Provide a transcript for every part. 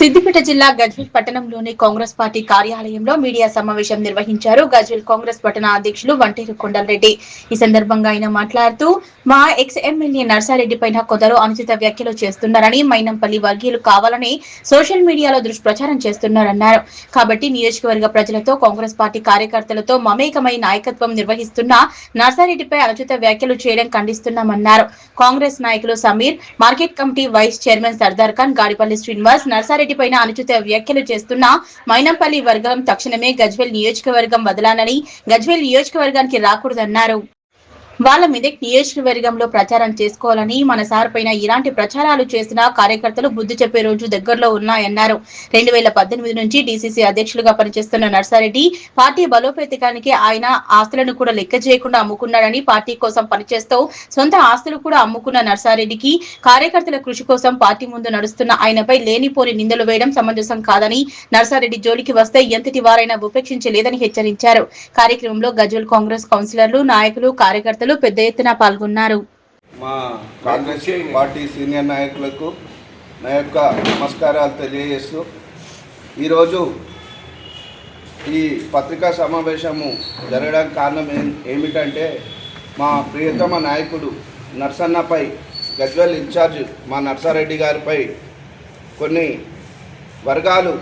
సిద్దిపేట జిల్లా గజ్వేల్ పట్టణంలోని కాంగ్రెస్ పార్టీ కార్యాలయంలో మీడియా సమావేశం నిర్వహించారు. గజ్వేల్ కాంగ్రెస్ పట్టణ అధ్యక్షులు వంటేరు కొండలరెడ్డి. ఈ సందర్భంగా ఆయన మాట్లాడుతూ మా ఎక్స్ ఎమ్మెల్యే నర్సారెడ్డి పైన కొందరు అనుచిత వ్యాఖ్యలు చేస్తున్నారని, మైనంపల్లి వర్గీయులు కావాలని సోషల్ మీడియాలో దుష్ప్రచారం చేస్తున్నారన్నారు. కాబట్టి నియోజకవర్గ ప్రజలతో కాంగ్రెస్ పార్టీ కార్యకర్తలతో మమేకమై నాయకత్వం నిర్వహిస్తున్న నర్సారెడ్డిపై అనుచిత వ్యాఖ్యలు చేయడం ఖండిస్తున్నామన్నారు. కాంగ్రెస్ నాయకులు Sameer, market committee vice chairman Sardar Khan, Gadipalli Srinivas Narsareddy పైన అనుచిత వ్యాఖ్యలు చేస్తున్న మైనంపల్లి వర్గం తక్షణమే గజ్వేల్ నియోజకవర్గం వదలాలని, గజ్వేల్ నియోజకవర్గానికి రాకూడదన్నారు. వాళ్ళ మెదక్ నియోజకవర్గంలో ప్రచారం చేసుకోవాలని, మన సార్ పైన ఇలాంటి ప్రచారాలు చేసిన కార్యకర్తలు బుద్ధి చెప్పే రోజు దగ్గరలో ఉన్నాయన్నారు. 2018 నుంచి డీసీసీ అధ్యక్షులుగా పనిచేస్తున్న నర్సారెడ్డి పార్టీ బలోపేతానికి ఆయన ఆస్తులను కూడా లెక్క చేయకుండా అమ్ముకున్నాడని, పార్టీ కోసం పనిచేస్తూ సొంత ఆస్తులు కూడా అమ్ముకున్న నర్సారెడ్డికి కార్యకర్తల కృషి కోసం పార్టీ ముందు నడుస్తున్న ఆయనపై లేనిపోని నిందలు వేయడం సమంజసం కాదని, నర్సారెడ్డి జోలికి వస్తే ఎంతటి వారైనా ఉపేక్షించలేదని హెచ్చరించారు. కార్యక్రమంలో గజ్వేల్ కాంగ్రెస్ కౌన్సిలర్లు, నాయకులు, కార్యకర్తలు పెద్ద ఎత్తున పాల్గొన్నారు. మా కాంగ్రెస్ పార్టీ సీనియర్ నాయకులకు నా యొక్క నమస్కారాలు తెలియజేస్తూ ఈరోజు ఈ పత్రికా సమావేశము జరగడానికి కారణం ఏమిటంటే మా ప్రియతమ నాయకుడు నర్సన్నపై, గజ్వేల్ ఇన్ఛార్జ్ మా నర్సారెడ్డి గారిపై కొన్ని వర్గాలు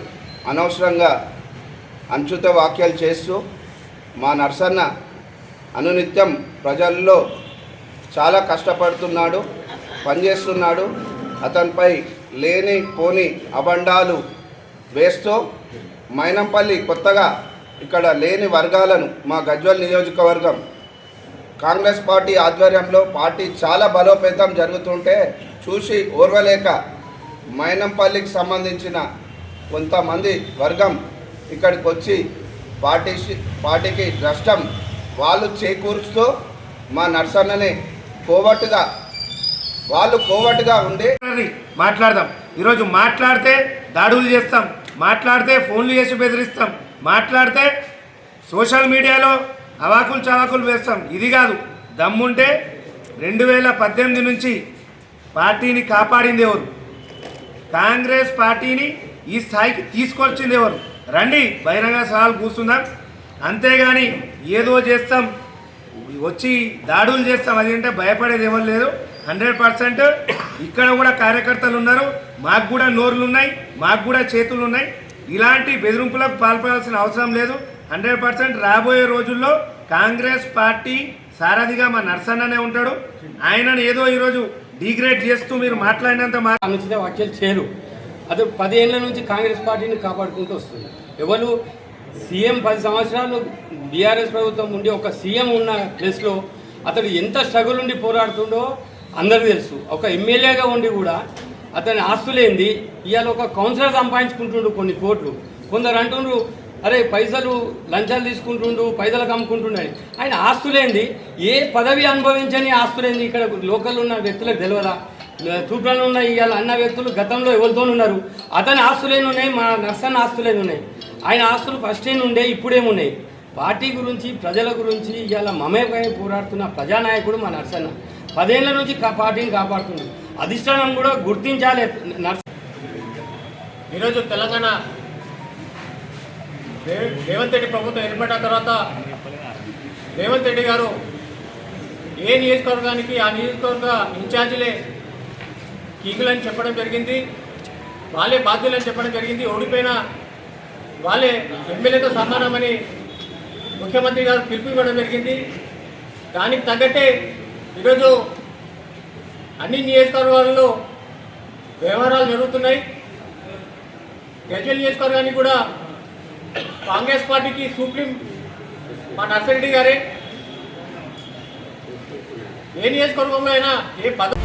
అనవసరంగా అనుచిత వ్యాఖ్యలు చేస్తూ మా నర్సన్న అనునిత్యం ప్రజల్లో చాలా కష్టపడుతున్నాడు, పనిచేస్తున్నాడు. అతనిపై లేని పోని అబండాలు వేస్తూ మైనంపల్లి కొత్తగా ఇక్కడ లేని వర్గాలను మా గజ్వేల్ నియోజకవర్గం కాంగ్రెస్ పార్టీ ఆధ్వర్యంలో పార్టీ చాలా బలోపేతం జరుగుతుంటే చూసి ఓర్వలేక మైనంపల్లికి సంబంధించిన కొంతమంది వర్గం ఇక్కడికి వచ్చి పార్టీకి నష్టం వాళ్ళు చేకూరుస్తూ మా నర్సన్నని కోవట్టుగా ఉండి మాట్లాడదాం. ఈరోజు మాట్లాడితే దాడులు చేస్తాం, మాట్లాడితే ఫోన్లు చేసి బెదిరిస్తాం, మాట్లాడితే సోషల్ మీడియాలో అవాకులు చవాకులు వేస్తాం. ఇది కాదు, దమ్ముంటే 2018 నుంచి పార్టీని కాపాడింది ఎవరు? కాంగ్రెస్ పార్టీని ఈ స్థాయికి తీసుకొచ్చింది ఎవరు? రండి, బహిరంగ సవాలు కూర్చుందాం. అంతేగాని ఏదో చేస్తాం, వచ్చి దాడులు చేస్తాం, అదేంటే భయపడేది ఎవరు లేదు. 100% ఇక్కడ కూడా కార్యకర్తలు ఉన్నారు, మాకు కూడా నోర్లు ఉన్నాయి, మాకు కూడా చేతులు ఉన్నాయి. ఇలాంటి బెదిరింపులకు పాల్పడాల్సిన అవసరం లేదు. 100% రాబోయే రోజుల్లో కాంగ్రెస్ పార్టీ సారథిగా మా నర్సన్ననే ఉంటాడు. ఆయనను ఏదో ఈరోజు డిగ్రేడ్ చేస్తూ మీరు మాట్లాడినంత అనుచిత వ్యాఖ్యలు చేయరు. అది 10 ఏళ్ల నుంచి కాంగ్రెస్ పార్టీని కాపాడుకుంటూ వస్తుంది. ఎవరు సీఎం 10 సంవత్సరాలు బీఆర్ఎస్ ప్రభుత్వం ఉండి ఒక సీఎం ఉన్న ప్లేస్లో అతడు ఎంత స్ట్రగుల్ ఉండి పోరాడుతుండో అందరికీ తెలుసు. ఒక ఎమ్మెల్యేగా ఉండి కూడా అతని ఆస్తులేంది, ఇవాళ ఒక కౌన్సిలర్ సంపాదించుకుంటుండు కొన్ని కోట్లు. కొందరు అంటుండ్రు అరే పైసలు లంచాలు తీసుకుంటుండు, పైసలకు అమ్ముకుంటుండని. ఆయన ఆస్తులేంది, ఏ పదవి అనుభవించని ఆస్తులేంది ఇక్కడ లోకల్ ఉన్న వ్యక్తులకు తెలియదా? తూప్రాలు ఉన్న ఇవాళ అన్న వ్యక్తులు గతంలో ఎవరితో ఉన్నారు, అతని ఆస్తులేని ఉన్నాయి, మా నర్సన్న ఆస్తులేని ఉన్నాయి. ఆయన ఆస్తులు ఫస్ట్ ఏం ఉండే, ఇప్పుడేమున్నాయి? పార్టీ గురించి, ప్రజల గురించి ఇవాళ మమేకమై పోరాడుతున్న ప్రజానాయకుడు మా నర్సన్న. 10 ఏళ్ల నుంచి పార్టీని కాపాడుతుంది. అధిష్టానం కూడా గుర్తించాలి. ఈరోజు తెలంగాణ రేవంత్ రెడ్డి ప్రభుత్వం ఏర్పడిన తర్వాత రేవంత్ రెడ్డి గారు ఏ నియోజకవర్గానికి ఆ నియోజకవర్గ ఇన్ఛార్జీలే కీకులని చెప్పడం జరిగింది, వాళ్ళే బాధ్యులని చెప్పడం జరిగింది. ఓడిపోయిన వాళ్ళే ఎమ్మెల్యేతో సమానమని ముఖ్యమంత్రి గారు పిలుపు ఇవ్వడం జరిగింది. దానికి తగ్గట్టే ఈరోజు అన్ని నియోజకవర్గాల్లో వ్యవహారాలు జరుగుతున్నాయి. గజ్వేల్ నియోజకవర్గానికి కూడా కాంగ్రెస్ పార్టీకి సుప్రీం మా నర్సారెడ్డి గారే. ఏ నియోజకవర్గంలో అయినా ఏ పదవి